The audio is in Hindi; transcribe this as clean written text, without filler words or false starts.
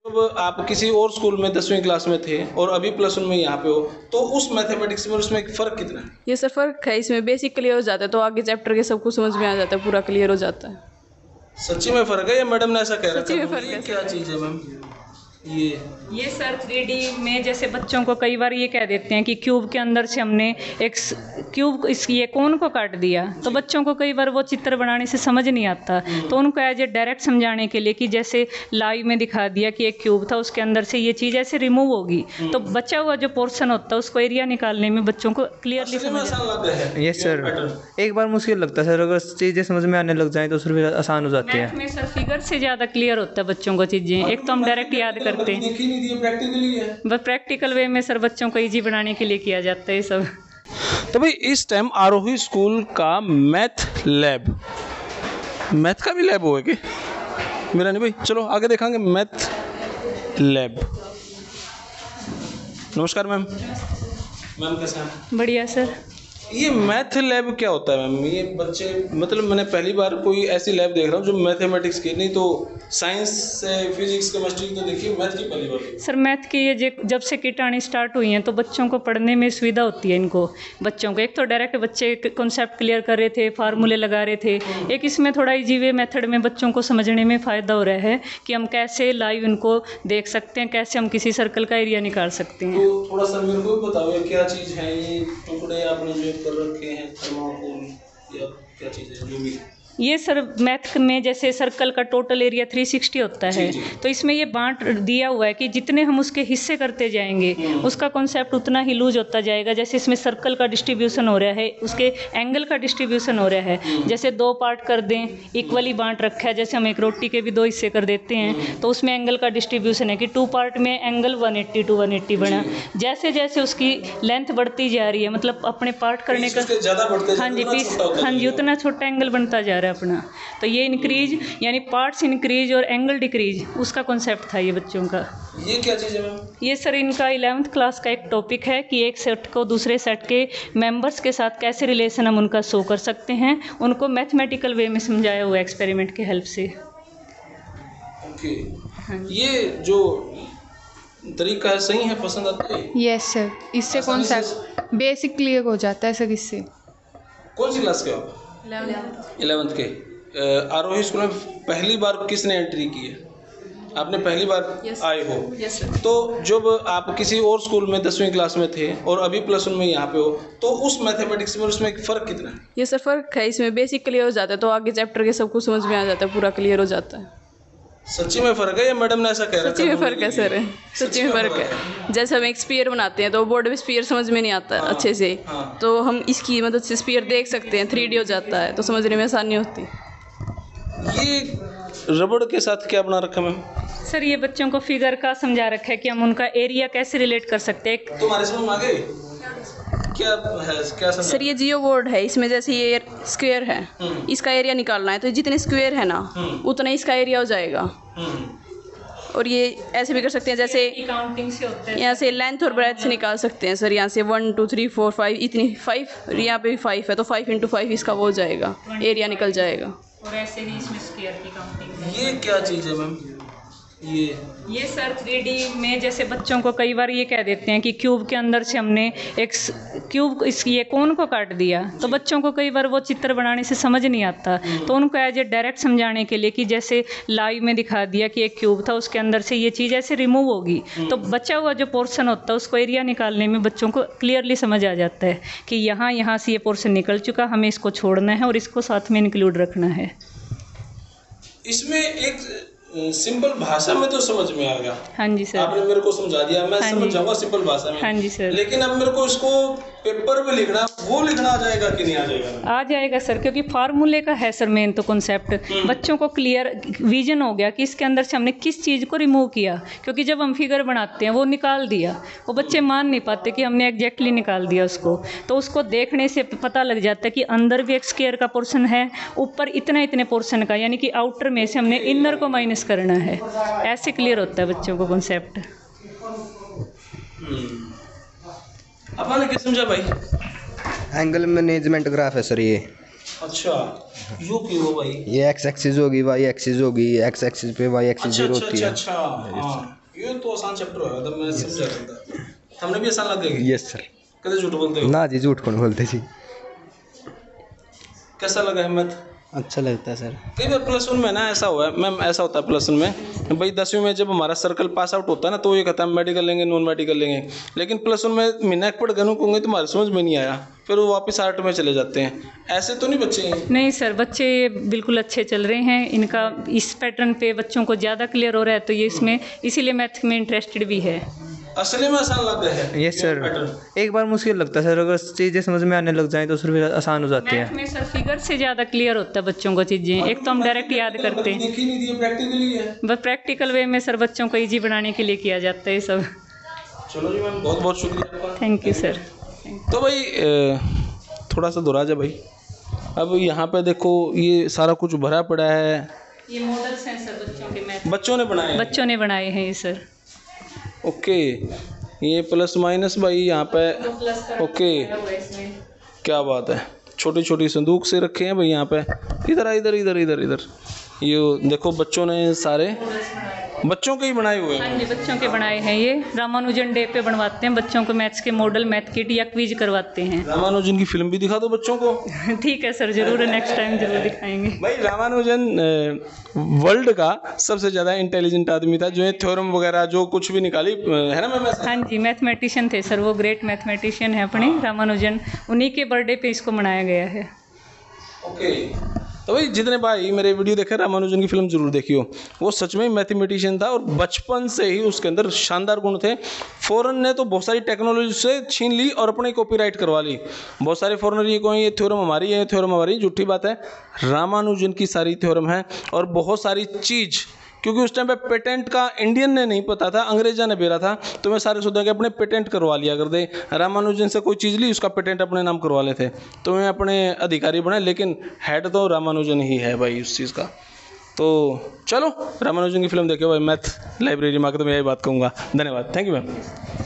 जब आप किसी और स्कूल में 10वीं क्लास में थे और अभी +1 में यहाँ पे हो, तो उस मैथमेटिक्स में और उसमें फ़र्क कितना है? ये सर फ़र्क है, इसमें बेसिक क्लियर हो जाता है तो आगे चैप्टर के सब कुछ समझ में आ जाता है, पूरा क्लियर हो जाता है। सच्ची में फ़र्क है या मैडम ने ऐसा कह रखा है? सच्ची में फ़र्क है। क्या चीज़ है मैम? ये सर 3D में जैसे बच्चों को कई बार ये कह देते हैं कि क्यूब के अंदर से हमने एक क्यूब ये कोन को काट दिया, तो बच्चों को कई बार वो चित्र बनाने से समझ नहीं आता, तो उनको एज ए डायरेक्ट समझाने के लिए कि जैसे लाइव में दिखा दिया कि एक क्यूब था, उसके अंदर से ये चीज़ ऐसे रिमूव होगी, तो बचा हुआ जो पोर्शन होता है उसको एरिया निकालने में बच्चों को क्लियरली समझ आता है। यस सर, एक बार मुश्किल लगता है सर, अगर चीज़ें समझ में आने लग जाएँ तो फिर आसान हो जाती है। मैथ में सर फिगर से ज़्यादा क्लियर होता है बच्चों को चीज़ें, एक तो हम डायरेक्ट याद करते हैं, बस प्रैक्टिकल वे में सर बच्चों को ईजी बनाने के लिए किया जाता है ये सब। तो भाई इस टाइम आरोही स्कूल का मैथ का भी लैब होगा क्या? मेरा नहीं भाई, चलो आगे देखेंगे मैथ लैब। नमस्कार मैम। मैम कैसे हैं? बढ़िया सर। ये मैथ लैब क्या होता है मैम? ये बच्चे, मतलब मैंने पहली बार कोई ऐसी लैब देख रहा हूँ जो मैथमेटिक्स की, नहीं तो साइंस से फिजिक्स केमिस्ट्री तो देखिए, मैथ की पहली बार। सर मैथ की ये जब से किट आनी स्टार्ट हुई हैं तो बच्चों को पढ़ने में सुविधा होती है, इनको बच्चों को एक तो डायरेक्ट बच्चे कॉन्सेप्ट क्लियर कर रहे थे, फार्मूले लगा रहे थे, एक इसमें थोड़ा इजी वे मेथड में बच्चों को समझने में फ़ायदा हो रहा है कि हम कैसे लाइव इनको देख सकते हैं, कैसे हम किसी सर्कल का एरिया निकाल सकते हैं। तो थोड़ा सा मेरे को भी बताओ ये क्या चीज़ है, ये टुकड़े आपने जो कर रखे हैं थर्माकोल या क्या चीज़ है जो भी? ये सर मैथ में जैसे सर्कल का टोटल एरिया 360 होता है, तो इसमें ये बांट दिया हुआ है कि जितने हम उसके हिस्से करते जाएंगे उसका कॉन्सेप्ट उतना ही लूज होता जाएगा। जैसे इसमें सर्कल का डिस्ट्रीब्यूशन हो रहा है, उसके एंगल का डिस्ट्रीब्यूशन हो रहा है, जैसे 2 पार्ट कर दें, इक्वली बांट रखा है, जैसे हम एक रोटी के भी 2 हिस्से कर देते हैं तो उसमें एंगल का डिस्ट्रीब्यूशन है कि 2 पार्ट में एंगल 180 to 180 बना। जैसे जैसे उसकी लेंथ बढ़ती जा रही है, मतलब अपने पार्ट करने का, हाँ जी पीस, हाँ जी उतना छोटा एंगल बनता जा रहा है अपना, तो ये इंक्रीज यानी पार्ट्स इंक्रीज और एंगल डिक्रीज, उसका कॉन्सेप्ट था ये बच्चों का। ये क्या चीज़ है मैम? ये सर इनका 11th क्लास का एक टॉपिक है कि एक सेट को दूसरे सेट के मेंबर्स के साथ कैसे रिलेशन हम उनका शो कर सकते हैं, उनको मैथमेटिकल वे में समझाया हुआ एक्सपेरिमेंट के हेल्प से। ओके, ये जो तरीका है सही है, पसंद आता है? यस सर, इससे कॉन्सेप्ट बेसिक क्लियर हो जाता है सर इससे। कौन सी क्लास के हो? 11th के। आरोही स्कूल में पहली बार किसने एंट्री की है? आपने पहली बार आए हो? यस। तो जब आप किसी और स्कूल में 10वीं क्लास में थे और अभी +1 में यहाँ पे हो, तो उस मैथमेटिक्स में और उसमें फ़र्क कितना है? ये सर फ़र्क है, इसमें बेसिक क्लियर हो जाता है तो आगे चैप्टर के सब कुछ समझ में आ जाता है, पूरा क्लियर हो जाता है। सच्ची में फ़र्क है या मैडम ने ऐसा कह रखा है? सच्ची में फ़र्क है सर, सच्ची में फ़र्क है। जैसे हम एक स्फीयर बनाते हैं तो बोर्ड में स्फीयर समझ में नहीं आता अच्छे से, तो हम इसकी मदद से स्फीयर देख सकते हैं, 3D हो जाता है तो समझने में आसानी होती। ये रबड़ के साथ क्या बना रखा मैम? सर ये बच्चों को फिगर का समझा रखा है कि हम उनका एरिया कैसे रिलेट कर सकते हैं। तुम्हारे समझ में आ गए? क्या है, क्या समझा? सर ये जियो बोर्ड है, इसमें जैसे ये स्क्वायर है, इसका एरिया निकालना है तो जितने स्क्वायर है ना उतना इसका एरिया हो जाएगा। और ये ऐसे भी कर सकते हैं, जैसे काउंटिंग से होता है, यहाँ से लेंथ और ब्रेथ से निकाल सकते हैं सर, यहाँ से 1 2 3 4 5 इतनी 5, यहाँ पे भी 5 है तो 5 × 5 इसका वो हो जाएगा, एरिया निकल जाएगा। और ऐसे ही इसमें स्क्वायर की काउंटिंग है। ये क्या चीज़ है मैम? ये सर 3D में जैसे बच्चों को कई बार ये कह देते हैं कि क्यूब के अंदर से हमने एक क्यूब ये कोन को काट दिया, तो बच्चों को कई बार वो चित्र बनाने से समझ नहीं आता, तो उनको एज ए डायरेक्ट समझाने के लिए कि जैसे लाइव में दिखा दिया कि एक क्यूब था, उसके अंदर से ये चीज़ ऐसे रिमूव होगी, तो बचा हुआ जो पोर्शन होता है उसको एरिया निकालने में बच्चों को क्लियरली समझ आ जाता है कि यहाँ से ये पोर्शन निकल चुका, हमें इसको छोड़ना है और इसको साथ में इंक्लूड रखना है। इसमें एक सिंपल भाषा में तो समझ में आ गया। हाँ जी सर, आपने मेरे को समझा दिया, मैं हाँ समझ जाऊंगा सिंपल भाषा में। हाँ जी सर। लेकिन अब मेरे को इसको पेपर पे लिखना, वो लिखना आ जाएगा कि नहीं आ जाएगा? आ जाएगा सर, क्योंकि फार्मूले का है सर मेन तो कॉन्सेप्ट। बच्चों को क्लियर विजन हो गया कि इसके अंदर से हमने किस चीज़ को रिमूव किया, क्योंकि जब हम फिगर बनाते हैं वो निकाल दिया, वो बच्चे मान नहीं पाते कि हमने एग्जैक्टली निकाल दिया उसको, तो उसको देखने से पता लग जाता है कि अंदर भी एक स्क्वायर का पोर्शन है, ऊपर इतने पोर्शन का, यानी कि आउटर में से हमने इनर को माइनस करना है। ऐसे क्लियर होता है बच्चों को कॉन्सेप्ट। आपने क्या समझा भाई? एंगल मैनेजमेंट ग्राफ है सर ये। अच्छा, यो क्यों हुआ भाई? ये एक्स एक्सिस होगी, वाई एक्सिस होगी, एक्स एक्सिस पे वाई एक्सिस अच्छा जीरो अच्छा होती अच्छा है। अच्छा, हाँ ये तो आसान चैप्टर होगा, तब मैं समझा था। हमने भी आसान लग गई। Yes sir. कदे झूठ बोलते हो? ना जी, झूठ कौन बोलते जी। कैसा लगा है मैथ? अच्छा लगता है सर। कई बार प्लस वन में ना ऐसा हुआ है मैम, ऐसा होता है प्लस वन में भाई, 10वीं में जब हमारा सर्कल पास आउट होता है ना, तो ये कहता है मेडिकल लेंगे नॉन मेडिकल लेंगे, लेकिन प्लस वन में महीना पढ़ गए कहूँगे तुम्हारे समझ में नहीं आया, फिर वो वापस आर्ट में चले जाते हैं। ऐसे तो नहीं बच्चे हैं? नहीं सर, बच्चे बिल्कुल अच्छे चल रहे हैं, इनका इस पैटर्न पे बच्चों को ज़्यादा क्लियर हो रहा है, तो ये इसमें इसीलिए मैथ में इंटरेस्टेड भी है। असली में आसान लग रहा है यस सर। एक बार मुश्किल लगता है सर, अगर चीज़ें समझ में आने लग जाएं तो फिर आसान हो जाती मैथ है। में सर फिगर से ज़्यादा क्लियर होता है बच्चों को चीज़ें, एक तो हम डायरेक्ट याद करते हैं, देखी नहीं थी, प्रैक्टिकली है। बस प्रैक्टिकल वे में सर बच्चों को ईजी बनाने के लिए किया जाता है ये सब। चलो जी मैम, बहुत बहुत शुक्रिया आपका। Thank you sir. तो भाई थोड़ा सा दोहरा जा भाई, अब यहाँ पे देखो ये सारा कुछ भरा पड़ा है, ये मॉडल्स हैं सर बच्चों के, मैथ बच्चों ने बनाए हैं। बच्चों ने बनाए हैं ये सर। ओके, ये प्लस माइनस भाई यहाँ पे, ओके क्या बात है, छोटी छोटी संदूक से रखे हैं भाई यहाँ पे, इधर इधर इधर इधर इधर, ये देखो बच्चों ने सारे बच्चों के ही बनाए हुए हैं। हाँ जी, बच्चों के बनाए हैं, ये रामानुजन डे पे बनवाते हैं बच्चों को मैथ्स के मॉडल, मैथ किट या क्विज करवाते हैं। रामानुजन की फिल्म भी दिखा दो बच्चों को। ठीक है सर, जरूर नेक्स्ट टाइम जरूर दिखाएंगे। भाई रामानुजन वर्ल्ड का सबसे ज़्यादा इंटेलिजेंट आदमी था, जो ये थ्योरम वगैरह जो कुछ भी निकाली है ना मैम? हाँ जी, मैथमेटिशियन थे सर वो, ग्रेट मैथमेटिशियन है अपने रामानुजन, उन्हीं के बर्थडे पे इसको मनाया गया है। ओके, तो भाई जितने भाई मेरे वीडियो देखे रामानुजन की फिल्म जरूर देखियो, वो सच में मैथमेटिशियन था और बचपन से ही उसके अंदर शानदार गुण थे। फॉरेन ने तो बहुत सारी टेक्नोलॉजी से छीन ली और अपने कॉपीराइट करवा ली। बहुत सारे फॉरेनर ये कहें ये थ्योरम हमारी है, ये थ्योरम हमारी, झूठी बात है। रामानुजन की सारी थ्योरम है और बहुत सारी चीज़, क्योंकि उस टाइम पे पेटेंट का इंडियन ने नहीं पता था, अंग्रेजा ने बेरा था, तो मैं सारे सोचा कि अपने पेटेंट करवा लिया कर दे। रामानुजन से कोई चीज़ ली, उसका पेटेंट अपने नाम करवा लेते, तो मैं अपने अधिकारी बने, लेकिन हेड तो रामानुजन ही है भाई उस चीज़ का। तो चलो रामानुजन की फिल्म देखो भाई, मैथ लाइब्रेरी में आकर तो मैं यही बात कहूँगा। धन्यवाद, थैंक यू मैम।